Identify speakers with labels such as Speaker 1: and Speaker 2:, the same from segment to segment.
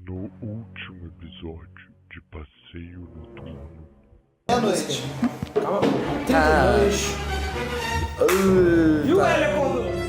Speaker 1: No último episódio de Passeio Noturno.
Speaker 2: Boa noite.
Speaker 3: Calma,
Speaker 2: 32.
Speaker 3: E o Hélio acordou?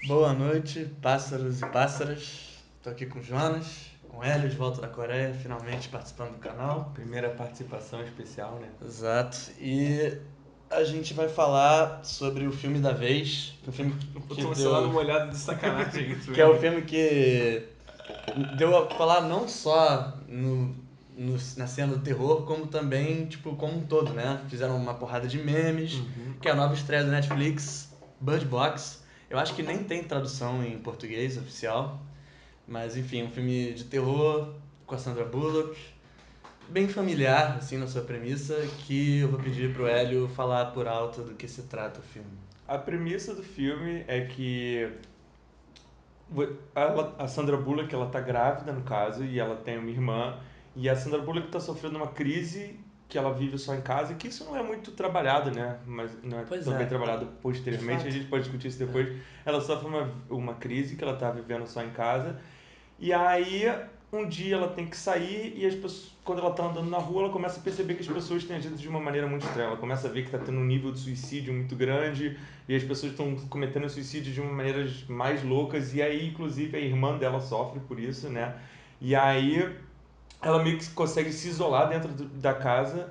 Speaker 2: Boa noite, pássaros e pássaras. Tô aqui com o Jonas, com o Hélio, de volta da Coreia, finalmente participando do canal.
Speaker 3: Primeira participação especial, né?
Speaker 2: Exato. E a gente vai falar sobre o filme da vez. O filme que
Speaker 3: Tô lá numa olhada de sacanagem.
Speaker 2: que é o filme que deu a falar não só na cena do terror, como também, tipo, como um todo, né? Fizeram uma porrada de memes, que é a nova estreia do Netflix, Bird Box. Eu acho que nem tem tradução em português oficial, mas enfim, um filme de terror com a Sandra Bullock, bem familiar, assim, na sua premissa, que eu vou pedir pro Hélio falar por alto do que se trata o filme.
Speaker 3: A premissa do filme é que a Sandra Bullock, ela tá grávida, no caso, e ela tem uma irmã, e a Sandra Bullock tá sofrendo uma crise que ela vive só em casa, e que isso não é muito trabalhado, né? Mas não é
Speaker 2: Pois
Speaker 3: também
Speaker 2: é.
Speaker 3: trabalhado
Speaker 2: De
Speaker 3: posteriormente,
Speaker 2: fato.
Speaker 3: a gente pode discutir isso depois. Ela sofre uma crise que ela tá vivendo só em casa, e aí um dia ela tem que sair e as pessoas, quando ela tá andando na rua, ela começa a perceber que as pessoas têm agido de uma maneira muito estranha. Ela começa a ver que tá tendo um nível de suicídio muito grande e as pessoas estão cometendo suicídio de uma maneira mais loucas, e aí inclusive a irmã dela sofre por isso, né? E aí ela meio que consegue se isolar dentro da casa,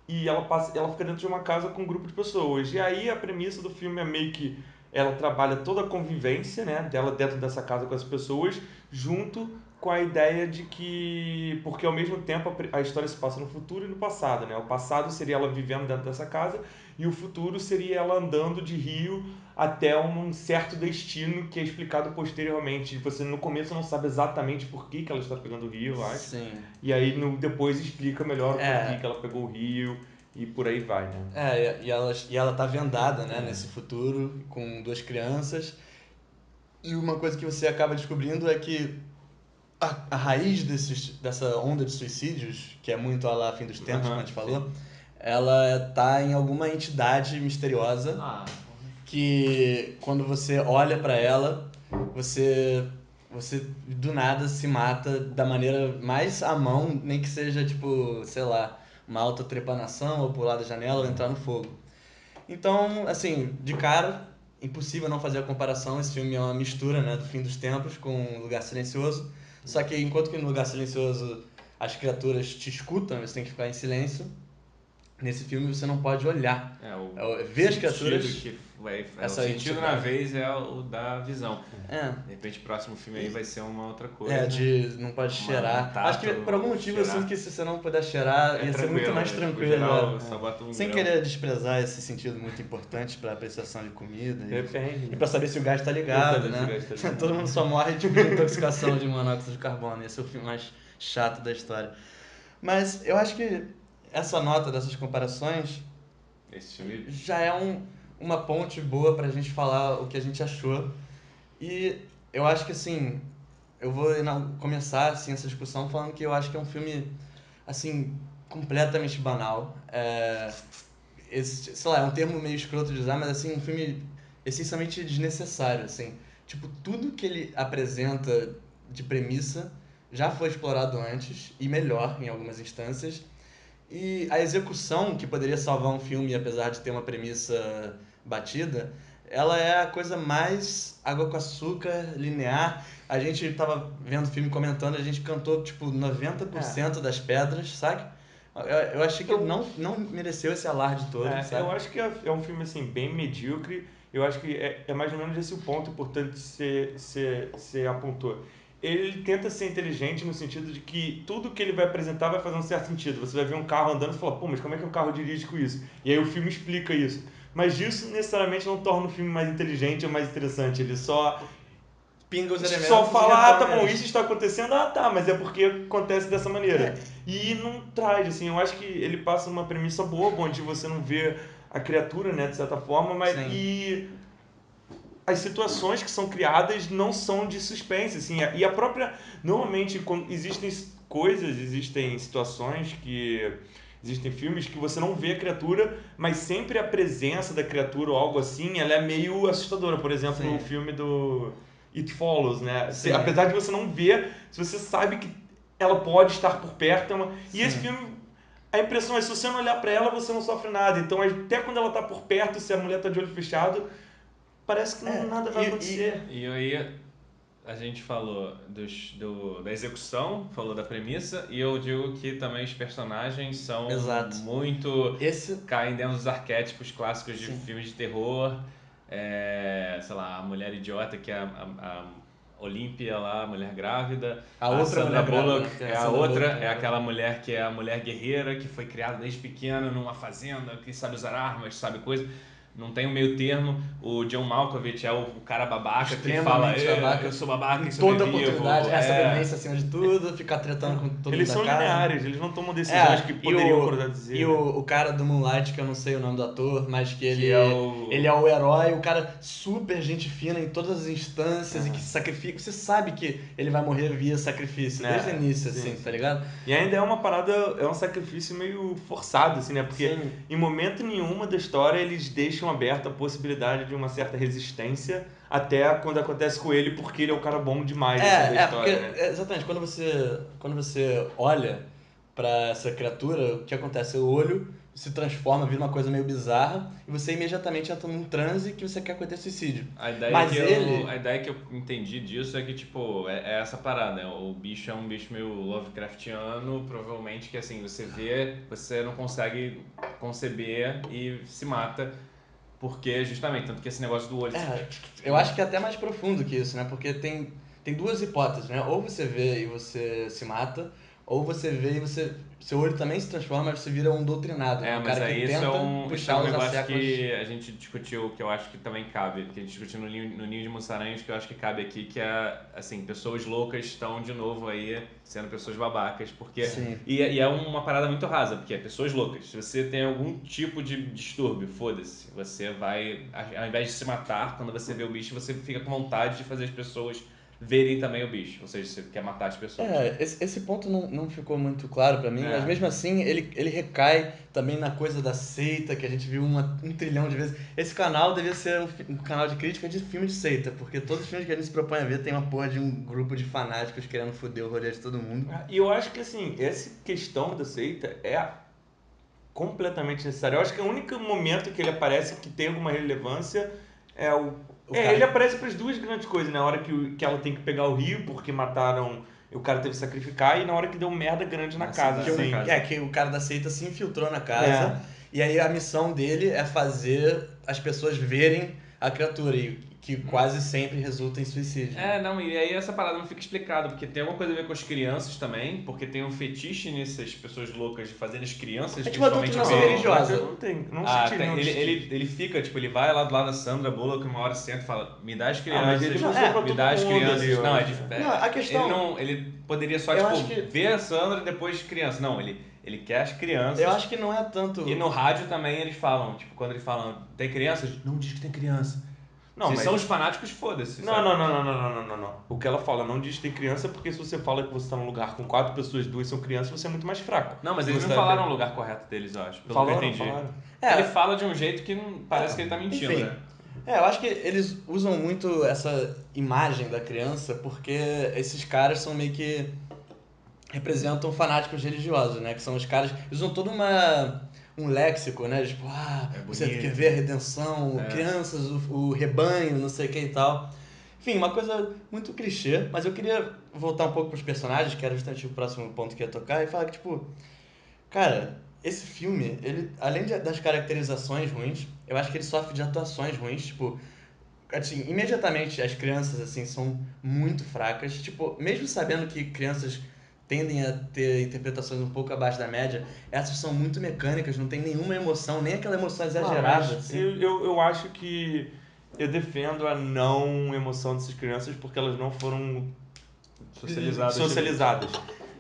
Speaker 3: e ela fica dentro de uma casa com um grupo de pessoas. E aí a premissa do filme é meio que ela trabalha toda a convivência, né, dela dentro dessa casa com as pessoas, junto com a ideia de que, porque ao mesmo tempo a história se passa no futuro e no passado, né? O passado seria ela vivendo dentro dessa casa e o futuro seria ela andando de rio até um certo destino que é explicado posteriormente. Você no começo não sabe exatamente por que ela está pegando o rio, eu acho.
Speaker 2: Sim.
Speaker 3: E aí depois explica melhor o
Speaker 2: É.
Speaker 3: porquê que ela pegou o rio e por aí vai, né?
Speaker 2: E ela tá vendada, né, nesse futuro, com duas crianças. E uma coisa que você acaba descobrindo é que a raiz dessa onda de suicídios, que é muito a lá fim dos tempos, como a gente falou, ela tá em alguma entidade misteriosa que, quando você olha pra ela, você do nada se mata da maneira mais à mão, nem que seja, tipo, sei lá, uma autotrepanação ou pular da janela ou entrar no fogo. Então, assim, de cara, impossível não fazer a comparação. Esse filme é uma mistura, né, do Fim dos Tempos com Lugar Silencioso. Só que enquanto que no Lugar Silencioso as criaturas te escutam, você tem que ficar em silêncio, nesse filme você não pode olhar. Ver as criaturas...
Speaker 4: O
Speaker 2: essa
Speaker 4: sentido
Speaker 2: entidade.
Speaker 4: na vez é o da visão.
Speaker 2: É.
Speaker 4: De repente o próximo filme aí vai ser uma outra coisa.
Speaker 2: Não pode cheirar.
Speaker 4: tato,
Speaker 2: Acho que por algum motivo eu sinto que se você não puder cheirar, ia ser muito mais tranquilo.
Speaker 4: Geral, só bota um
Speaker 2: Sem
Speaker 4: grão.
Speaker 2: querer desprezar esse sentido muito importante pra apreciação de comida.
Speaker 3: Depende.
Speaker 2: E pra saber se o gás tá ligado, né? Todo mundo só morre tipo, de intoxicação de monóxido de carbono. Esse é o filme mais chato da história. Mas eu acho que essa nota dessas comparações
Speaker 4: Esse filme
Speaker 2: já é uma ponte boa pra gente falar o que a gente achou. E eu acho que, assim, eu vou começar assim, essa discussão falando que eu acho que é um filme, assim, completamente banal. Sei lá, é um termo meio escroto de usar, mas, assim, um filme essencialmente desnecessário, assim. Tipo, tudo que ele apresenta de premissa já foi explorado antes, e melhor em algumas instâncias. E a execução, que poderia salvar um filme, apesar de ter uma premissa batida, ela é a coisa mais água com açúcar, linear. A gente tava vendo o filme comentando, a gente cantou tipo 90% das pedras, sabe? Eu achei que ele não mereceu esse alarde todo, sabe?
Speaker 3: Eu acho que é um filme assim, bem medíocre. Eu acho que é mais ou menos esse o ponto importante que você apontou. Ele tenta ser inteligente no sentido de que tudo que ele vai apresentar vai fazer um certo sentido. Você vai ver um carro andando e fala, pô, mas como é que um carro dirige com isso? E aí o filme explica isso. Mas isso necessariamente não torna o filme mais inteligente ou mais interessante. Ele só
Speaker 2: Pinga os elementos.
Speaker 3: só fala, tá bom,
Speaker 2: eles.
Speaker 3: isso está acontecendo, mas é porque acontece dessa maneira. E não traz, assim, eu acho que ele passa uma premissa boa, onde você não vê a criatura, né, de certa forma, mas
Speaker 2: Sim.
Speaker 3: as situações que são criadas não são de suspense, assim, e a própria... Normalmente, quando existem coisas, existem situações que... Existem filmes que você não vê a criatura, mas sempre a presença da criatura ou algo assim, ela é meio assustadora. Por exemplo,
Speaker 2: Sim.
Speaker 3: o filme do It Follows, né?
Speaker 2: Sim.
Speaker 3: Apesar de você não ver, se você sabe que ela pode estar por perto... E esse filme, a impressão é, se você não olhar pra ela, você não sofre nada. Então, até quando ela tá por perto, se a mulher tá de olho fechado, parece que nada vai acontecer.
Speaker 4: E aí, a gente falou da execução, falou da premissa, e eu digo que também os personagens são
Speaker 2: Exato.
Speaker 4: muito...
Speaker 2: Esse...
Speaker 4: caem dentro dos arquétipos clássicos de
Speaker 2: Sim.
Speaker 4: filmes de terror. Sei lá, a mulher idiota, que é a Olímpia lá, a mulher grávida.
Speaker 2: A outra
Speaker 4: Sandra
Speaker 2: mulher grávida,
Speaker 4: Bullock
Speaker 2: né?
Speaker 4: é a
Speaker 2: Sandra
Speaker 4: outra,
Speaker 2: Bullock,
Speaker 4: é aquela mulher que é a mulher guerreira, que foi criada desde pequena numa fazenda, que sabe usar armas, sabe coisa. Não tem um meio termo. O John Malkovich é o cara babaca que fala,
Speaker 2: babaca,
Speaker 4: eu sou babaca e
Speaker 2: em toda
Speaker 4: sobrevivo.
Speaker 2: oportunidade, sobrevivência acima de tudo, ficar tretando com todo
Speaker 3: Eles
Speaker 2: mundo
Speaker 3: são
Speaker 2: da casa.
Speaker 3: lineares, eles não tomam decisões que poderiam produzir.
Speaker 2: E o cara do Moonlight, que eu não sei o nome do ator, mas que ele
Speaker 4: é
Speaker 2: é o herói, o cara super gente fina em todas as instâncias e que se sacrifica. Você sabe que ele vai morrer via sacrifício, desde o início, assim, tá ligado?
Speaker 3: E ainda é uma parada, é um sacrifício meio forçado, assim, né? Porque em momento nenhuma da história eles deixam aberta a possibilidade de uma certa resistência até quando acontece com ele, porque ele é o cara bom demais assim, da história,
Speaker 2: porque,
Speaker 3: né?
Speaker 2: exatamente, quando você olha pra essa criatura, o que acontece? O olho se transforma, vira uma coisa meio bizarra e você imediatamente entra num transe que você quer cometer suicídio.
Speaker 4: A ideia,
Speaker 2: Mas
Speaker 4: a ideia que eu entendi disso é que, tipo, é essa parada. O bicho é um bicho meio Lovecraftiano, provavelmente que, assim, você vê, você não consegue conceber e se mata. Porque, justamente, tanto que esse negócio do olho...
Speaker 2: Eu acho que é até mais profundo que isso, né? Porque tem duas hipóteses, né? Ou você vê e você se mata, ou você vê e seu olho também se transforma, mas você vira um doutrinado. Um
Speaker 4: mas
Speaker 2: cara
Speaker 4: aí
Speaker 2: que tenta
Speaker 4: isso é um negócio
Speaker 2: séculos.
Speaker 4: que a gente discutiu, que eu acho que também cabe, que a gente discutiu no Ninho de Mussaranhos, que eu acho que cabe aqui, que é, assim, pessoas loucas estão de novo aí sendo pessoas babacas, porque...
Speaker 2: Sim.
Speaker 4: E é uma parada muito rasa, porque é pessoas loucas. Se você tem algum tipo de distúrbio, foda-se, você vai, ao invés de se matar, quando você vê o bicho, você fica com vontade de fazer as pessoas verem também o bicho, ou seja, você quer matar as pessoas.
Speaker 2: Esse ponto não ficou muito claro pra mim, mas mesmo assim ele recai também na coisa da seita, que a gente viu um trilhão de vezes. Esse canal devia ser um canal de crítica de filme de seita, porque todos os filmes que a gente se propõe a ver tem uma porra de um grupo de fanáticos querendo foder o rolê de todo mundo.
Speaker 3: E eu acho que, assim, essa questão da seita é completamente necessária. Eu acho que o único momento que ele aparece que tem alguma relevância é ele aparece para as duas grandes coisas, na hora que ela tem que pegar o rio porque mataram, o cara teve que sacrificar, e na hora que deu merda grande na casa. Assim.
Speaker 2: Que o cara da seita se infiltrou na casa, e aí a missão dele é fazer as pessoas verem a criatura, e que quase sempre resulta em suicídio.
Speaker 4: E aí essa parada não fica explicada, porque tem alguma coisa a ver com as crianças também, porque tem um fetiche nessas pessoas loucas de fazerem as crianças,
Speaker 2: tipo uma doutrinação religiosa.
Speaker 3: Não senti nenhum
Speaker 4: ele fica, tipo, ele vai lá do lado da Sandra Bullock, uma hora senta e fala, me dá as crianças,
Speaker 3: me
Speaker 4: dá as crianças.
Speaker 3: Ali,
Speaker 4: não,
Speaker 2: a questão...
Speaker 4: Ele poderia só, ver a Sandra e depois criança. Não, ele quer as crianças.
Speaker 2: Eu acho que não é tanto...
Speaker 4: E no rádio também eles falam, tipo, quando eles falam, tem crianças? Não diz que tem criança.
Speaker 3: Não,
Speaker 4: são os fanáticos, foda-se.
Speaker 3: Não. O que ela fala, não diz que tem criança, porque se você fala que você tá num lugar com 4 pessoas, 2 são crianças, você é muito mais fraco.
Speaker 4: Não, mas eles não falaram o lugar correto deles, eu acho, pelo que eu entendi.
Speaker 3: Falaram.
Speaker 4: Ele fala de um jeito que não parece que ele tá mentindo,
Speaker 2: enfim,
Speaker 4: né?
Speaker 2: Eu acho que eles usam muito essa imagem da criança porque esses caras são meio que representam fanáticos religiosos, né? Que são os caras... Usam todo um léxico, né? Tipo, você quer ver a redenção, crianças, o rebanho, não sei o que e tal. Enfim, uma coisa muito clichê, mas eu queria voltar um pouco pros personagens, que era justamente o próximo ponto que ia tocar, e falar que, tipo, cara, esse filme, ele, além das caracterizações ruins, eu acho que ele sofre de atuações ruins, tipo, assim, imediatamente as crianças, assim, são muito fracas, tipo, mesmo sabendo que crianças tendem a ter interpretações um pouco abaixo da média, essas são muito mecânicas, não tem nenhuma emoção, nem aquela emoção exagerada. Assim.
Speaker 3: Eu acho que eu defendo a não emoção dessas crianças porque elas não foram socializadas.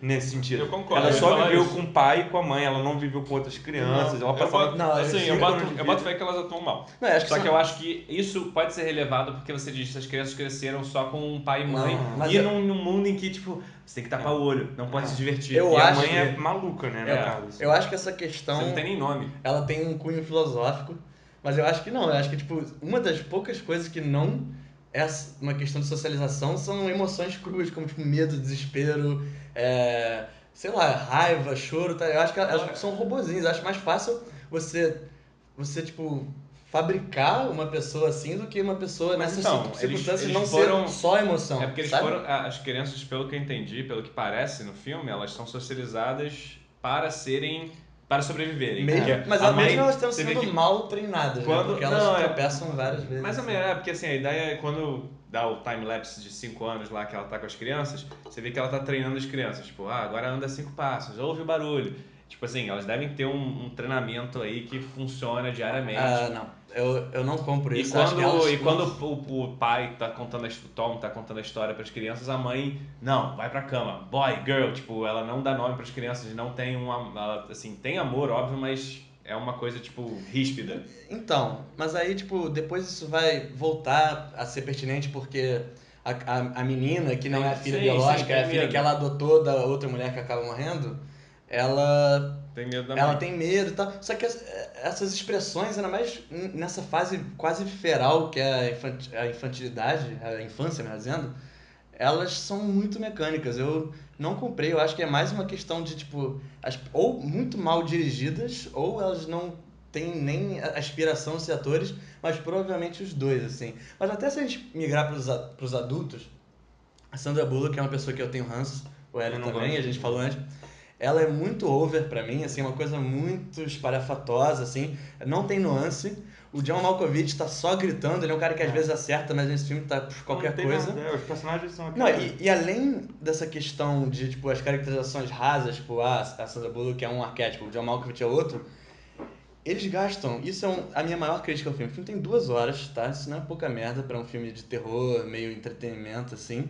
Speaker 3: nesse sentido.
Speaker 4: Eu concordo.
Speaker 3: Ela
Speaker 4: eu ia
Speaker 3: só
Speaker 4: falar
Speaker 3: viveu
Speaker 4: isso.
Speaker 3: com o pai e com a mãe, ela não viveu com outras crianças. Ela
Speaker 4: Eu
Speaker 3: passava...
Speaker 4: boto,
Speaker 2: Não,
Speaker 4: assim, eu
Speaker 3: cinco anos de
Speaker 4: boto
Speaker 3: vida.
Speaker 4: fé que elas atuam mal.
Speaker 2: Não, eu acho que
Speaker 4: Só
Speaker 2: são-
Speaker 4: que eu acho que isso pode ser relevado porque você diz que as crianças cresceram só com um pai e mãe.
Speaker 3: Não,
Speaker 2: mas
Speaker 4: e
Speaker 2: eu-
Speaker 4: num mundo em que, tipo, você tem que tapar o olho, não pode se divertir.
Speaker 2: Eu
Speaker 3: E a
Speaker 2: acho
Speaker 3: mãe é
Speaker 2: que-
Speaker 3: maluca, né,
Speaker 2: É,
Speaker 3: no caso. assim.
Speaker 2: eu acho que essa questão,
Speaker 4: Você não tem nem nome.
Speaker 2: ela tem um cunho filosófico, mas eu acho que não. Eu acho que, tipo, uma das poucas coisas que não é uma questão de socialização são emoções cruas, como, tipo, medo, desespero, sei lá, raiva, choro, tá? Eu acho que elas são robozinhos. Eu acho mais fácil você tipo, fabricar uma pessoa assim do que uma pessoa
Speaker 4: Mas
Speaker 2: nessas
Speaker 4: então,
Speaker 2: circunstâncias
Speaker 4: eles
Speaker 2: não
Speaker 4: foram-
Speaker 2: ser só emoção,
Speaker 4: É porque eles
Speaker 2: sabe?
Speaker 4: foram. As crianças, pelo que eu entendi, pelo que parece no filme, elas são socializadas para serem. Para sobreviverem.
Speaker 2: Mesmo,
Speaker 4: Porque
Speaker 2: mas
Speaker 4: a mãe,
Speaker 2: mesmo elas estão
Speaker 4: você vê
Speaker 2: sendo
Speaker 4: que
Speaker 2: mal treinadas,
Speaker 4: quando-
Speaker 2: né? Porque elas
Speaker 4: não,
Speaker 2: tropeçam várias vezes.
Speaker 4: Mais ou menos, porque assim, a ideia é quando dá o time-lapse de 5 anos lá que ela tá com as crianças, você vê que ela tá treinando as crianças. Tipo, agora anda 5 passos, ouve o barulho. Tipo assim, elas devem ter um treinamento aí que funciona diariamente.
Speaker 2: Não. Eu não compro
Speaker 4: E
Speaker 2: isso. Acho que elas,
Speaker 4: quando o pai tá contando o Tom tá contando a história para as crianças, a mãe, não, vai pra cama, boy, girl, tipo, ela não dá nome para as crianças, não tem ela, assim, tem amor, óbvio, mas é uma coisa, tipo, ríspida.
Speaker 2: Então, mas aí, tipo, depois isso vai voltar a ser pertinente porque a menina, que não é a filha
Speaker 4: Sim,
Speaker 2: biológica,
Speaker 4: sim,
Speaker 2: é a
Speaker 4: tem
Speaker 2: filha
Speaker 4: medo.
Speaker 2: que ela adotou da outra mulher que acaba morrendo, ela
Speaker 4: Tem medo da
Speaker 2: ela
Speaker 4: mãe.
Speaker 2: tem medo e tal. Só que essas expressões, ainda mais nessa fase quase feral que é a infantilidade, a infância, melhor dizendo, elas são muito mecânicas. Eu não comprei, eu acho que é mais uma questão de, tipo, ou muito mal dirigidas, ou elas não têm nem a aspiração de ser atores, mas provavelmente os dois, assim. Mas até se a gente migrar pros adultos, a Sandra Bullock é uma pessoa que eu tenho ranço, o Hélio
Speaker 3: Eu não
Speaker 2: também,
Speaker 3: gosto
Speaker 2: a gente
Speaker 3: de
Speaker 2: falou antes. Ela é muito over pra mim, assim, uma coisa muito espalhafatosa, assim, não tem nuance. O John Malkovich tá só gritando, ele é um cara que às vezes acerta, mas nesse filme tá por qualquer
Speaker 3: Não tem
Speaker 2: coisa.
Speaker 3: nada, os personagens são
Speaker 2: Não,
Speaker 3: aquilo.
Speaker 2: e além dessa questão de, tipo, as caracterizações rasas, tipo, a Sandra Bullock é um arquétipo, o John Malkovich é outro, eles gastam, isso é a minha maior crítica ao filme. O filme tem 2 horas, tá? Isso não é pouca merda pra um filme de terror, meio entretenimento, assim.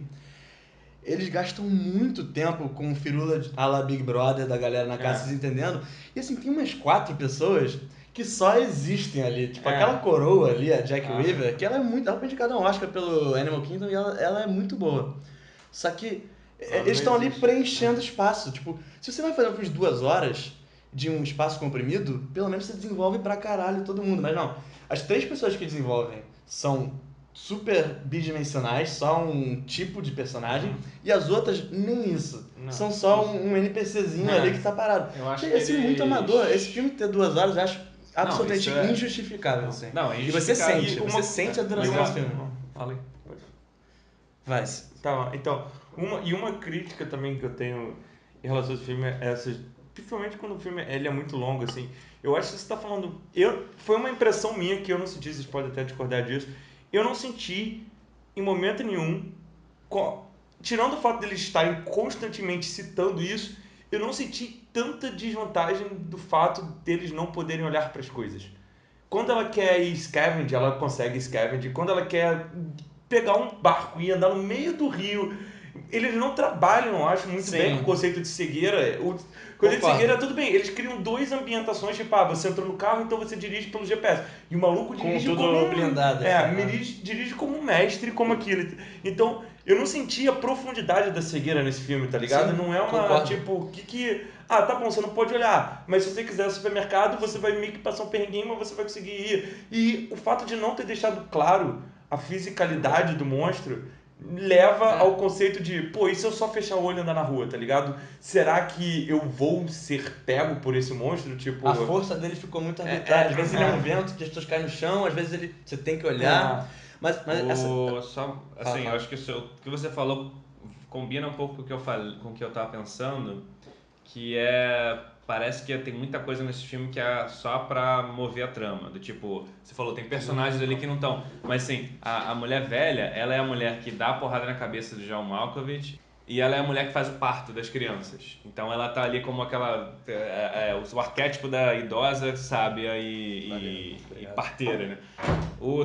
Speaker 2: Eles gastam muito tempo com firula à la Big Brother da galera na casa, vocês entendendo? E assim, tem umas 4 pessoas que só existem ali. Tipo, aquela coroa ali, a Jack Weaver, que ela é muito. Ela foi indicada um Oscar pelo Animal Kingdom e ela é muito boa. Só que
Speaker 3: Ela
Speaker 2: eles
Speaker 3: não
Speaker 2: estão ali
Speaker 3: existe.
Speaker 2: preenchendo espaço. Tipo, se você vai fazer um filme de 2 horas de um espaço comprimido, pelo menos você desenvolve pra caralho todo mundo. Mas não, as 3 pessoas que desenvolvem são super bidimensionais, só um tipo de personagem, e as outras nem isso.
Speaker 3: Não.
Speaker 2: São só um NPCzinho ali que tá parado.
Speaker 4: Eu acho
Speaker 2: E
Speaker 4: que
Speaker 2: esse filme é muito
Speaker 4: eles-
Speaker 2: amador. Esse filme ter 2 horas eu acho absolutamente
Speaker 4: isso é-
Speaker 2: injustificável. Assim.
Speaker 4: Não, é
Speaker 2: E você
Speaker 4: injustificável.
Speaker 2: sente,
Speaker 3: E
Speaker 2: você sente a duração
Speaker 4: Mas,
Speaker 2: desse filme.
Speaker 3: Fala aí. Pode.
Speaker 2: Vai.
Speaker 3: Tá, então, uma crítica também que eu tenho em relação a esse filme é essa, principalmente quando o filme ele é muito longo, assim. Eu acho que você tá falando. Foi uma impressão minha que eu não senti, vocês podem até discordar disso. Eu não senti em momento nenhum, tirando o fato deles estarem constantemente citando isso, eu não senti tanta desvantagem do fato deles não poderem olhar para as coisas. Quando ela quer ir scavenge, ela consegue scavenge. Quando ela quer pegar um barco e andar no meio do rio, eles não trabalham, eu acho, muito
Speaker 2: Sim.
Speaker 3: bem com o conceito de cegueira. O conceito de
Speaker 2: Concordo.
Speaker 3: cegueira, tudo bem, eles criam 2 ambientações, tipo, você entrou no carro, então você dirige pelo GPS. E o maluco dirige
Speaker 2: tudo
Speaker 3: como
Speaker 2: blindado, assim, né?
Speaker 3: dirige como um mestre, como aquilo. Então, eu não senti a profundidade da cegueira nesse filme, tá ligado?
Speaker 2: Sim,
Speaker 3: não é uma,
Speaker 2: concordo.
Speaker 3: tipo, ah, tá bom, você não pode olhar, mas se você quiser no supermercado, você vai meio que passar um perrenguinho, mas você vai conseguir ir. E o fato de não ter deixado claro a fisicalidade do monstro leva ao conceito de, pô, e se eu só fechar o olho e andar na rua, tá ligado? Será que eu vou ser pego por esse monstro? Tipo,
Speaker 2: A força dele ficou muito arbitrária. Às vezes ele é um vento que as pessoas caem no chão, às vezes você tem que olhar. Mas essa.
Speaker 4: Só, assim, eu acho que o que você falou combina um pouco com o que eu falei, com o que eu tava pensando, que parece que tem muita coisa nesse filme que é só pra mover a trama, do tipo, você falou, tem personagens ali que não estão, mas assim, a mulher velha, ela é a mulher que dá a porrada na cabeça do John Malkovich e ela é a mulher que faz o parto das crianças. Então ela tá ali como aquela... o arquétipo da idosa, sábia e parteira, né?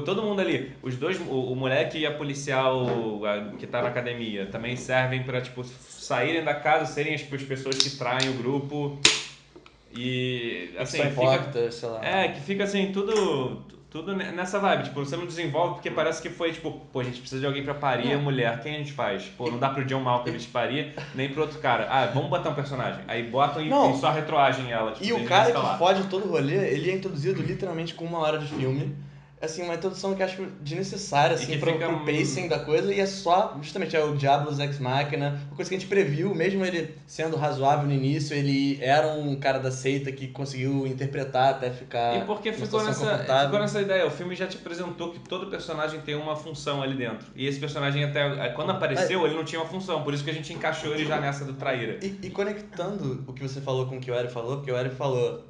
Speaker 4: Todo mundo ali, os dois, o moleque e a policial que tá na academia, também servem pra, tipo, saírem da casa, serem as pessoas que traem o grupo. E assim,
Speaker 2: só importa, sei lá.
Speaker 4: que fica assim, tudo nessa vibe. Tipo, você não desenvolve porque parece que foi tipo, pô, a gente precisa de alguém pra parir a mulher, quem a gente faz? Pô, não dá pro John Malkovich parir, nem pro outro cara. Ah, vamos botar um personagem. Aí botam e só retroagem ela. Tipo,
Speaker 2: E o cara que fode todo o rolê, ele é introduzido literalmente com 1 hora de filme. Assim, uma introdução que eu acho desnecessária, assim, pro pacing da coisa, e é só, justamente, é o Diablos Ex Machina, uma coisa que a gente previu, mesmo ele sendo razoável no início, ele era um cara da seita que conseguiu interpretar até ficar...
Speaker 4: E porque ficou nessa ideia, o filme já te apresentou que todo personagem tem uma função ali dentro, e esse personagem até, quando apareceu, ele não tinha uma função, por isso que a gente encaixou ele já nessa do traíra.
Speaker 2: E conectando o que você falou com o que o Eric falou, porque o Eric falou,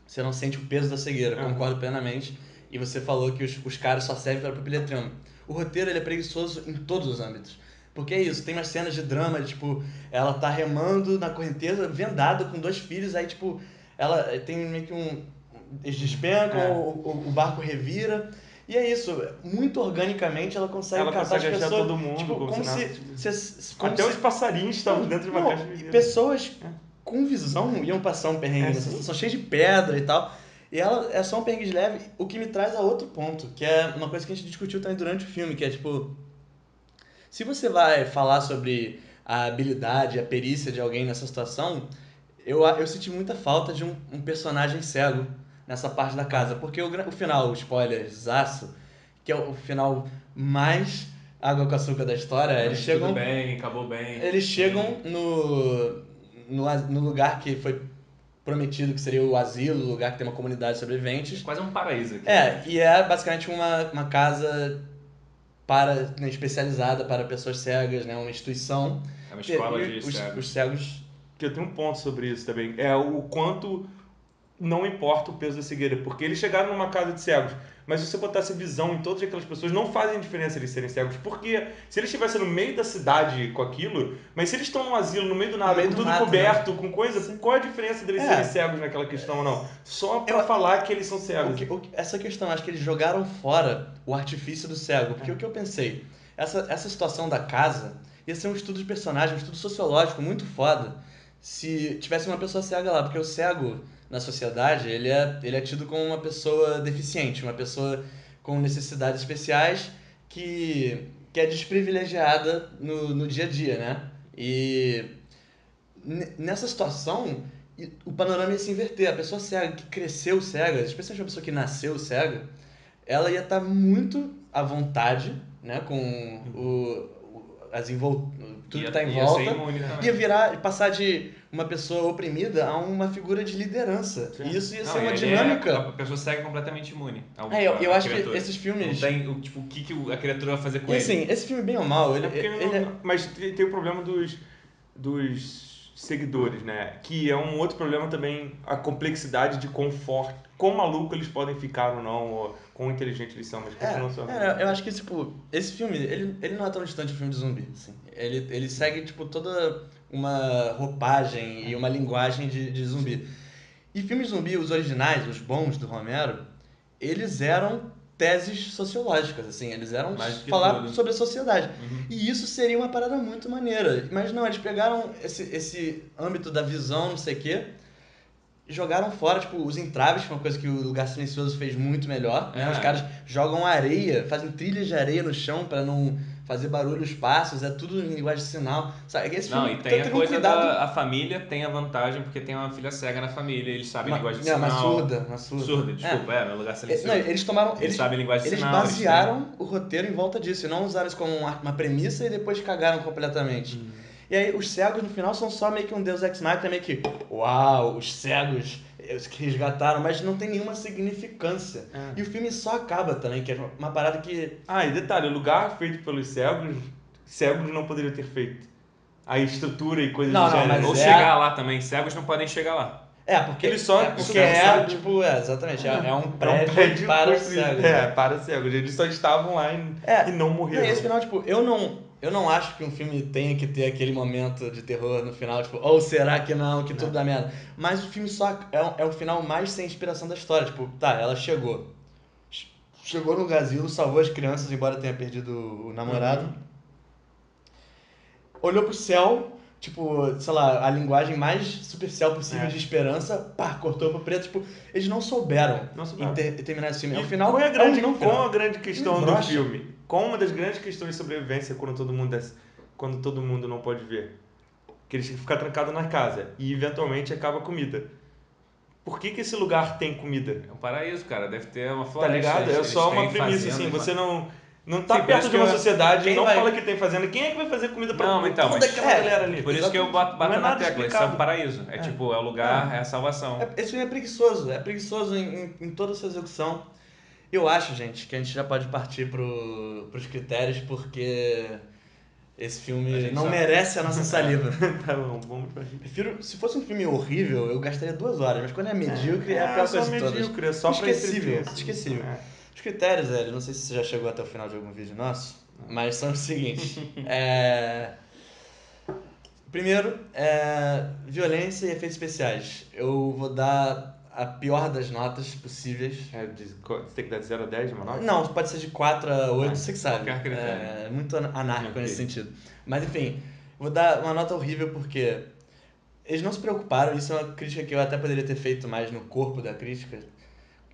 Speaker 2: você não sente o peso da cegueira, concordo plenamente. E você falou que os caras só servem para pilotrampo. O roteiro ele é preguiçoso em todos os âmbitos. Porque é isso, tem umas cenas de drama, tipo, ela tá remando na correnteza, vendada, com 2 filhos, aí tipo, ela tem meio que eles despencam, o barco revira. E é isso, muito organicamente ela consegue catar as pessoas.
Speaker 3: Todo mundo,
Speaker 2: tipo, como
Speaker 3: até os passarinhos estavam dentro de uma caixa de vidro.
Speaker 2: Pessoas com visão iam passar um perrengue nessa situação, cheio de pedra e tal. E ela é só um perrengue leve, o que me traz a outro ponto, que é uma coisa que a gente discutiu também durante o filme, que é tipo... Se você vai falar sobre a habilidade, a perícia de alguém nessa situação, eu senti muita falta de um personagem cego nessa parte da casa. Porque o final, o spoiler, zaço, que é o final mais água com açúcar da história, eles chegam...
Speaker 4: Tudo bem, acabou bem.
Speaker 2: Eles chegam no lugar que foi prometido, que seria o asilo, o lugar que tem uma comunidade de sobreviventes.
Speaker 4: Quase um paraíso aqui.
Speaker 2: E é basicamente uma casa especializada para pessoas cegas, né? Uma instituição.
Speaker 4: É uma escola de cegos.
Speaker 2: Os cegos...
Speaker 3: Que eu tenho um ponto sobre isso também. É o quanto não importa o peso da cegueira. Porque eles chegaram numa casa de cegos. Mas se você botasse visão em todas aquelas pessoas, não fazem diferença eles serem cegos. Porque se eles estivessem no meio da cidade com aquilo, mas se eles estão num asilo, no meio do nada, com tudo coberto, com coisa, qual é a diferença deles serem cegos naquela questão ou não? Só pra falar que eles são cegos.
Speaker 2: Essa questão, acho que eles jogaram fora o artifício do cego. Porque o que eu pensei, essa situação da casa ia ser um estudo de personagem, um estudo sociológico muito foda se tivesse uma pessoa cega lá. Porque o cego... na sociedade, ele é tido como uma pessoa deficiente, uma pessoa com necessidades especiais que é desprivilegiada no dia a dia, né? E nessa situação, o panorama ia se inverter. A pessoa cega, que cresceu cega, especialmente a pessoa que nasceu cega, ela ia estar muito à vontade, né? Com tudo que está em volta, ia passar de uma pessoa oprimida a uma figura de liderança. Sim. E isso ia ser uma dinâmica.
Speaker 4: A pessoa segue completamente imune.
Speaker 2: Eu acho que esses filmes...
Speaker 4: Não tem o que a criatura vai fazer com ele.
Speaker 2: Assim, esse filme, bem ou mal,
Speaker 3: mas tem o problema dos seguidores, né? Que é um outro problema também, a complexidade de quão maluco eles podem ficar ou não, ou quão inteligentes eles são, mas continuam sendo.
Speaker 2: Eu acho que, tipo, esse filme, ele não é tão distante do filme de zumbi, assim. Ele segue, tipo, toda uma roupagem e uma linguagem de zumbi. E filmes de zumbi, os originais, os bons do Romero, eles eram teses sociológicas, assim, eles eram falar sobre a sociedade. Uhum. E isso seria uma parada muito maneira. Mas não, eles pegaram esse âmbito da visão, não sei o quê, jogaram fora, tipo, os entraves, que é uma coisa que o Lugar Silencioso fez muito melhor, né? Os caras jogam areia, fazem trilhas de areia no chão pra não fazer barulho os passos, é tudo em linguagem de sinal. Sabe? Esse filme,
Speaker 4: e tem a coisa a família tem a vantagem porque tem uma filha cega na família, eles sabem linguagem de sinal.
Speaker 2: Mas surda.
Speaker 4: Surda, desculpa, no Lugar Silencioso.
Speaker 2: Não, eles
Speaker 4: sabem linguagem de sinal.
Speaker 2: Eles basearam o roteiro em volta disso, e não usaram isso como uma premissa e depois cagaram completamente. E aí os cegos no final são só meio que um Deus Ex Machina, meio que, uau, os cegos que resgataram, mas não tem nenhuma significância. E o filme só acaba também, que é uma parada que...
Speaker 3: E detalhe, o lugar feito pelos cegos não poderiam ter feito. A estrutura e coisas do gênero.
Speaker 4: Ou chegar lá também, cegos não podem chegar lá.
Speaker 2: Porque
Speaker 3: eles só...
Speaker 2: exatamente, é um prédio para cegos.
Speaker 3: Para cegos. Eles só estavam lá e não morreram.
Speaker 2: Esse final, tipo, eu não Eu não acho que um filme tenha que ter aquele momento de terror no final, tipo, ou será que não, que tudo dá merda. Mas o filme só é o final mais sem inspiração da história. Tipo, tá, ela chegou. Chegou no asilo, salvou as crianças, embora tenha perdido o namorado. Olhou pro céu, tipo, sei lá, a linguagem mais superficial possível de esperança, pá, cortou pro preto. Tipo, eles não souberam, terminar esse filme. É um final,
Speaker 3: qual é a grande,
Speaker 2: não
Speaker 3: qual
Speaker 2: final.
Speaker 3: a grande questão do
Speaker 2: Broxa.
Speaker 3: filme? Qual uma das grandes questões de sobrevivência quando todo mundo não pode ver? Que eles têm que ficar trancados na casa e eventualmente acaba a comida. Por que esse lugar tem comida?
Speaker 4: É um paraíso, cara. Deve ter uma
Speaker 3: Tá
Speaker 4: floresta.
Speaker 3: ligado? É
Speaker 4: Eles
Speaker 3: só uma
Speaker 4: têm
Speaker 3: premissa,
Speaker 4: fazenda
Speaker 3: assim.
Speaker 4: e
Speaker 3: Você não tá
Speaker 4: Sim, por
Speaker 3: perto
Speaker 4: isso
Speaker 3: de uma
Speaker 4: que eu-
Speaker 3: sociedade,
Speaker 2: quem
Speaker 3: não
Speaker 2: vai-
Speaker 3: fala que tem fazenda. Quem é que vai fazer comida pra
Speaker 4: Não, então,
Speaker 3: toda
Speaker 4: mas-
Speaker 3: aquela galera ali?
Speaker 4: Por isso que eu bato
Speaker 3: Não é
Speaker 4: na
Speaker 3: nada
Speaker 4: tecla. Isso é
Speaker 3: explicado.
Speaker 4: um paraíso. É tipo, é o lugar, é a salvação.
Speaker 2: Esse filme é preguiçoso. É preguiçoso em toda a sua execução. Eu acho, gente, que a gente já pode partir pros critérios, porque esse
Speaker 4: A
Speaker 2: filme
Speaker 4: gente
Speaker 2: não
Speaker 4: sabe.
Speaker 2: merece a nossa saliva.
Speaker 3: Tá bom, vamos pra
Speaker 2: Prefiro, se fosse um filme horrível, eu gastaria 2 horas, mas quando é medíocre, é a pior
Speaker 3: só
Speaker 2: coisa de todas.
Speaker 3: medíocre, é só pra
Speaker 2: Esquecível,
Speaker 3: entreter, assim.
Speaker 2: esquecível.
Speaker 3: É.
Speaker 2: Os critérios, velho, não sei se você já chegou até o final de algum vídeo nosso, mas são os seguintes. Primeiro, violência e efeitos especiais. Eu vou dar a pior das notas possíveis.
Speaker 3: Você tem que dar de 0 a 10 uma nota?
Speaker 2: Não, pode ser de 4 a 8,
Speaker 3: Ah,
Speaker 2: você que sabe.
Speaker 4: qualquer critério.
Speaker 2: É muito anárquico
Speaker 3: Ok.
Speaker 2: nesse sentido. Mas enfim, vou dar uma nota horrível porque eles não se preocuparam, isso é uma crítica que eu até poderia ter feito mais no corpo da crítica,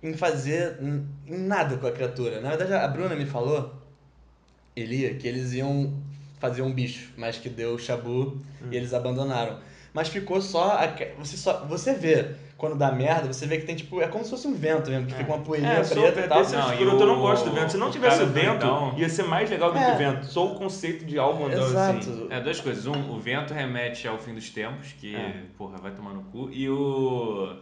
Speaker 2: em fazer em nada com a criatura. Na verdade, a Bruna me falou, Elia, que eles iam fazer um bicho, mas que deu chabu e eles abandonaram. Mas ficou só. Você vê, quando dá merda, você vê que tem tipo. É como se fosse um vento mesmo, que fica uma poeirinha preta e tal.
Speaker 3: Desse
Speaker 4: Não,
Speaker 3: escroto,
Speaker 4: e
Speaker 3: eu não
Speaker 4: o-
Speaker 3: gosto do vento. Se não
Speaker 4: o
Speaker 3: tivesse
Speaker 4: cara
Speaker 3: o vento,
Speaker 4: doidão-
Speaker 3: ia ser mais legal do que o vento. Só o conceito de algo andando
Speaker 2: Exato.
Speaker 3: assim.
Speaker 4: É, duas coisas. O vento remete ao fim dos tempos, que, porra, vai tomar no cu. E o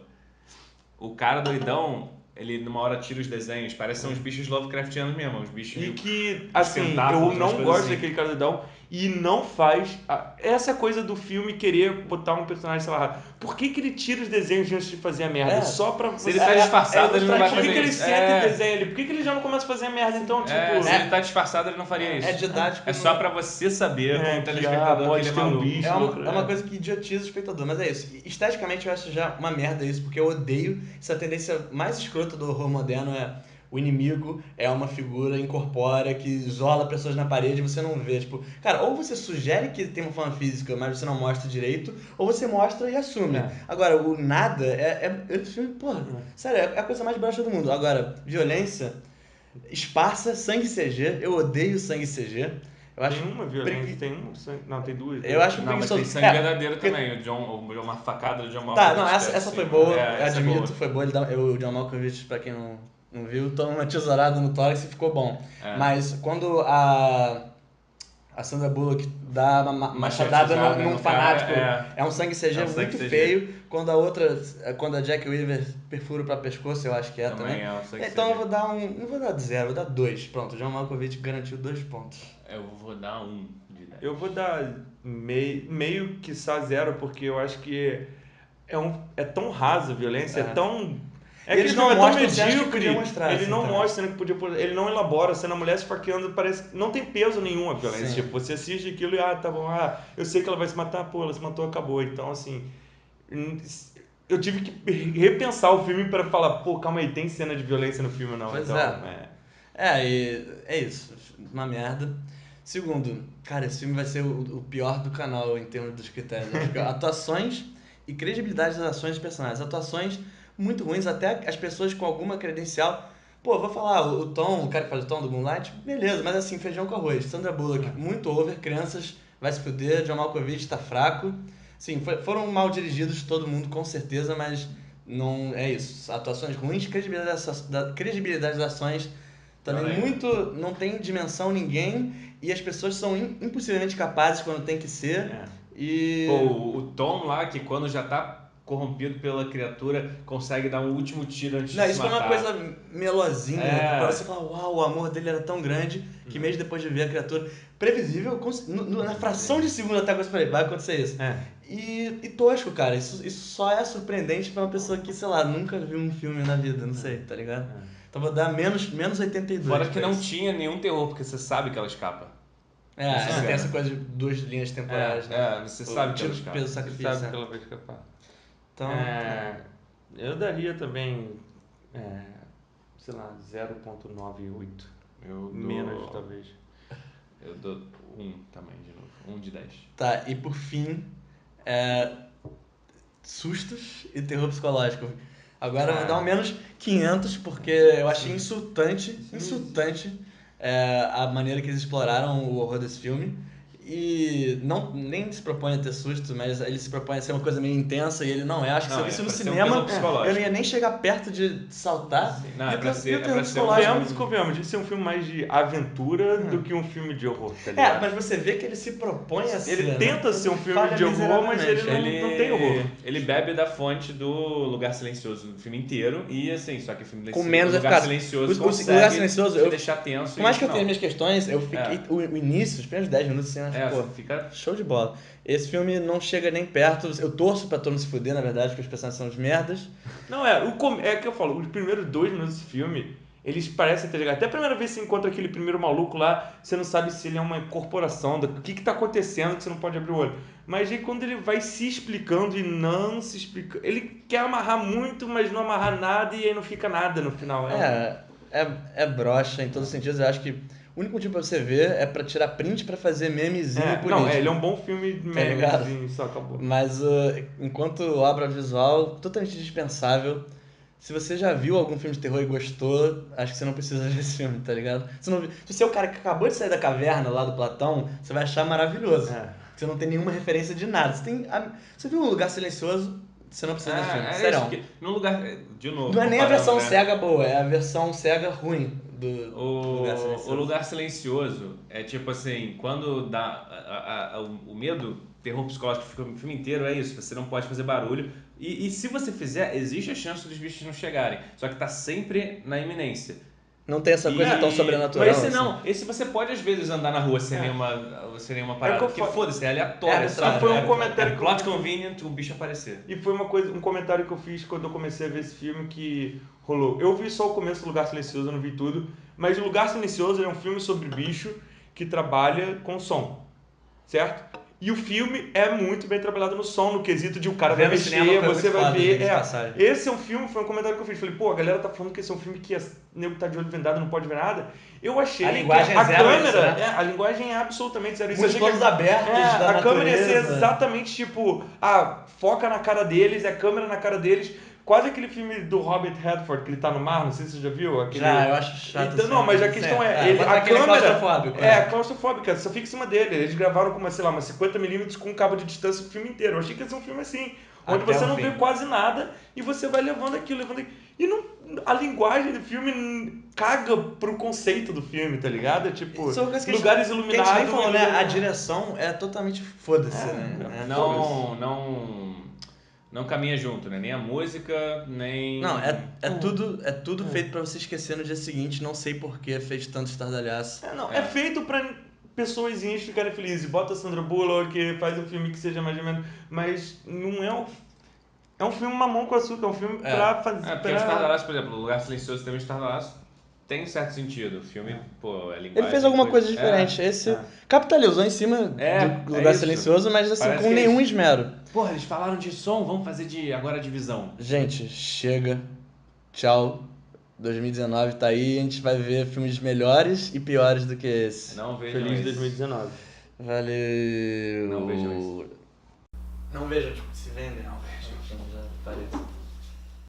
Speaker 4: cara doidão, ele numa hora tira os desenhos, parecem uns bichos Lovecraftianos mesmo, uns bichos
Speaker 3: E
Speaker 4: meio...
Speaker 3: que, assim,
Speaker 4: tentáculos,
Speaker 3: eu
Speaker 4: umas
Speaker 3: não
Speaker 4: coisas
Speaker 3: gosto
Speaker 4: assim.
Speaker 3: daquele cara doidão e não faz. Essa coisa do filme querer botar um personagem, sei lá. Por que ele tira os desenhos antes de fazer a merda? Só pra
Speaker 4: Se ele tá disfarçado, ele não vai
Speaker 3: Por que
Speaker 4: fazer
Speaker 3: ele
Speaker 4: isso.
Speaker 3: senta e desenha ali? Por que ele já não começa a fazer a merda? Então, tipo.
Speaker 4: se ele tá disfarçado, ele não faria isso.
Speaker 2: É didático.
Speaker 4: É só pra você saber, como
Speaker 3: que,
Speaker 4: telespectador,
Speaker 3: pode
Speaker 4: que ele
Speaker 3: ter
Speaker 4: é
Speaker 3: um
Speaker 4: maluco.
Speaker 3: bicho.
Speaker 2: É uma coisa que idiotiza o espectador, mas é isso. Esteticamente eu acho já uma merda isso, porque eu odeio essa tendência mais escrota do horror moderno o inimigo é uma figura incorpórea que isola pessoas na parede e você não vê. Tipo, cara, ou você sugere que tem uma forma física, mas você não mostra direito, ou você mostra e assume. Agora, o nada porra, sério, é a coisa mais baixa do mundo. Agora, violência, esparsa, sangue CG, eu odeio sangue CG. Eu acho
Speaker 3: Tem uma violência, tem um sangue. Não, tem duas.
Speaker 2: Eu acho
Speaker 4: Não, mas
Speaker 2: preguiçoso.
Speaker 4: tem sangue verdadeiro
Speaker 2: porque-
Speaker 4: também. Uma facada do John
Speaker 2: Tá,
Speaker 4: Malkovich.
Speaker 2: não, essa
Speaker 4: assim.
Speaker 2: foi boa,
Speaker 4: Essa é
Speaker 2: admito,
Speaker 4: boa.
Speaker 2: foi boa. O John Malkovich, pra quem não viu, toma uma tesourada no tórax e ficou bom. Mas quando a Sandra Bullock dá uma machadada
Speaker 4: Machetizada
Speaker 2: num
Speaker 4: no
Speaker 2: fanático,
Speaker 4: cara,
Speaker 2: é um sangue CG
Speaker 4: É um sangue
Speaker 2: muito
Speaker 4: CG.
Speaker 2: feio. Quando a Jack Weaver perfura pra pescoço, eu acho que é também.
Speaker 4: É um sangue
Speaker 2: Então
Speaker 4: CG.
Speaker 2: eu vou dar não vou dar de 0, vou dar 2. Pronto, o John Malkovich garantiu 2 pontos.
Speaker 4: Eu vou dar 1 de 10.
Speaker 3: Eu vou dar meio que só 0, porque eu acho que é tão raso a violência, é tão.
Speaker 2: E
Speaker 3: É que
Speaker 2: eles
Speaker 3: não
Speaker 2: não
Speaker 3: é tão
Speaker 2: mostram cenas que
Speaker 3: medíocre.
Speaker 2: podiam mostrar,
Speaker 3: Ele
Speaker 2: assim,
Speaker 3: não
Speaker 2: também.
Speaker 3: mostra cena que podia. Ele não elabora a cena, a mulher se esfaqueando, parece. Não tem peso nenhum a violência.
Speaker 2: Sim.
Speaker 3: Tipo, você assiste aquilo e, tá bom, eu sei que ela vai se matar, pô, ela se matou, acabou. Então, assim. Eu tive que repensar o filme pra falar, pô, calma aí, tem cena de violência no filme ou não?
Speaker 2: Pois
Speaker 3: então,
Speaker 2: e é isso. Uma merda. Segundo, cara, esse filme vai ser o pior do canal em termos dos critérios. Eu acho que atuações e credibilidade das ações dos personagens. Atuações muito ruins, até as pessoas com alguma credencial. Pô, vou falar, o Tom, o cara que faz o Tom do Moonlight, beleza, mas assim, feijão com arroz. Sandra Bullock, muito over, crianças, vai se fuder, John Malkovich tá fraco. Sim, foram mal dirigidos todo mundo, com certeza, mas não é isso. Atuações ruins, credibilidade das ações também muito, não tem dimensão ninguém e as pessoas são impossivelmente capazes quando tem que ser. E
Speaker 4: Pô, o Tom lá, que quando já tá corrompido pela criatura, consegue dar um último tiro antes de se
Speaker 2: isso foi
Speaker 4: matar.
Speaker 2: uma coisa melosinha,
Speaker 4: É.
Speaker 2: pra você falar, uau, o amor dele era tão grande que mesmo depois de ver a criatura previsível, na fração de segundo até que eu falei, vai acontecer isso. E tosco, cara, isso só é surpreendente pra uma pessoa que, sei lá, nunca viu um filme na vida, não sei, tá ligado? Então vou dar menos 82.
Speaker 4: Fora que
Speaker 2: pra
Speaker 4: não
Speaker 2: isso.
Speaker 4: tinha nenhum terror, porque você sabe que ela escapa.
Speaker 2: Tem essa coisa de 2 linhas temporais, né?
Speaker 4: Você sabe que
Speaker 2: Tiro
Speaker 4: ela
Speaker 2: de
Speaker 4: escapa.
Speaker 2: peso,
Speaker 3: Você
Speaker 2: sacrifício.
Speaker 3: sabe que ela vai escapar.
Speaker 2: Então,
Speaker 3: Eu daria também, sei lá, 0,98.
Speaker 4: Eu dou...
Speaker 3: Menos, talvez.
Speaker 4: Eu dou 1 também, de novo. 1 de 10.
Speaker 2: tá, e por fim, sustos e terror psicológico. Agora eu vou dar um menos 500, porque eu achei insultante a maneira que eles exploraram o horror desse filme. E nem se propõe a ter susto, mas ele se propõe a ser uma coisa meio intensa e ele não é. Acho que se eu visse no cinema, eu não ia nem chegar perto de saltar.
Speaker 4: Não, é pra ser
Speaker 3: Convenhamos, isso é um filme mais de aventura do que um filme de horror, tá ligado?
Speaker 2: Mas você vê que ele se propõe a ser.
Speaker 3: Ele tenta ser um filme de horror, mas ele não tem horror.
Speaker 4: Ele bebe da fonte do Lugar Silencioso no filme inteiro e assim, só que o filme
Speaker 2: com menos
Speaker 4: Lugar Silencioso
Speaker 2: o Lugar Silencioso
Speaker 4: te deixar tenso.
Speaker 2: Por mais que eu tenha minhas questões, eu fiquei o início, os primeiros 10 minutos assim,
Speaker 4: fica
Speaker 2: show de bola. Esse filme não chega nem perto. Eu torço pra todo mundo se fuder, na verdade, porque os personagens são os merdas.
Speaker 3: Não, é que eu falo, os primeiros 2 minutos do filme, eles parecem ter chegado. Até a primeira vez que você encontra aquele primeiro maluco lá, você não sabe se ele é uma corporação, o que tá acontecendo que você não pode abrir o olho. Mas aí quando ele vai se explicando e não se explica, ele quer amarrar muito, mas não amarrar nada e aí não fica nada no final.
Speaker 2: É broxa em todos os sentidos. Eu acho que o único motivo pra você ver é pra tirar print pra fazer memezinho político.
Speaker 3: Não, ele é um bom filme de memezinho, só acabou.
Speaker 2: Mas enquanto obra visual, totalmente dispensável. Se você já viu algum filme de terror e gostou, acho que você não precisa ver esse filme, tá ligado? Se você é o cara que acabou de sair da caverna lá do Platão, você vai achar maravilhoso. Você não tem nenhuma referência de nada. Você viu Um Lugar Silencioso, você não precisa desse filme. Sério.
Speaker 4: No lugar, de novo.
Speaker 2: Não é nem a versão cega boa, é a versão cega ruim do Lugar Silencioso.
Speaker 4: O Lugar Silencioso é tipo assim, quando dá o medo, terror psicológico fica o filme inteiro, é isso, você não pode fazer barulho. E se você fizer, existe a chance dos bichos não chegarem. Só que tá sempre na iminência.
Speaker 2: Não tem essa coisa tão sobrenatural.
Speaker 4: Mas esse não, esse você pode às vezes andar na rua sem nenhuma parada. Porque foda-se, é aleatório.
Speaker 3: Foi um comentário
Speaker 4: plot convenient o bicho aparecer.
Speaker 3: E foi um comentário que eu fiz quando eu comecei a ver esse filme que rolou. Eu vi só o começo do Lugar Silencioso, eu não vi tudo. Mas o Lugar Silencioso é um filme sobre bicho que trabalha com som. Certo? E o filme é muito bem trabalhado no som, no quesito de o cara vai mexer, você vai ver. Esse é um filme, foi um comentário que eu fiz. Falei, a galera tá falando que esse é um filme que o nego tá de olho vendado, não pode ver nada. Eu achei
Speaker 2: a linguagem
Speaker 3: a câmera, a linguagem é absolutamente zero.
Speaker 2: Muitos planos abertos da
Speaker 3: a câmera ia ser exatamente tipo, foca na cara deles, a câmera na cara deles. Quase aquele filme do Robert Redford, que ele tá no mar, não sei se você já viu.
Speaker 2: Já, eu acho chato.
Speaker 3: Então, não, mas a questão a câmera é claustrofóbica, só fica em cima dele. Eles gravaram com umas 50mm com um cabo de distância o filme inteiro. Eu achei que ia ser um filme assim, onde você não vê quase nada e você vai levando aquilo. E não, a linguagem do filme caga pro conceito do filme, tá ligado? É tipo, lugares iluminados.
Speaker 2: A gente nem falou, né? A direção é totalmente foda-se, né?
Speaker 4: Não caminha junto, né? Nem a música, nem...
Speaker 2: Não, é tudo feito pra você esquecer no dia seguinte. Não sei por que fez tanto estardalhaço.
Speaker 3: É feito pra pessoazinhas ficarem felizes. Bota a Sandra Bullock, que faz um filme que seja mais ou menos... Mas não é é um filme mamão com açúcar. É um filme pra fazer...
Speaker 4: Porque o estardalhaço, por exemplo, o Lugar Silencioso tem um estardalhaço. Tem um certo sentido. O filme, é linguagem...
Speaker 2: Ele fez alguma coisa diferente. Esse capitalizou em cima do Lugar Silencioso, mas assim, com nenhum esmero.
Speaker 4: Porra, eles falaram de som, vamos fazer agora de visão.
Speaker 2: Gente, chega. Tchau. 2019 tá aí, a gente vai ver filmes melhores e piores do que esse.
Speaker 4: Não vejam
Speaker 3: Feliz 2019.
Speaker 2: Valeu.
Speaker 4: Não vejam isso.
Speaker 2: Não vejam, tipo, se vendem. Não vejam. Já parei.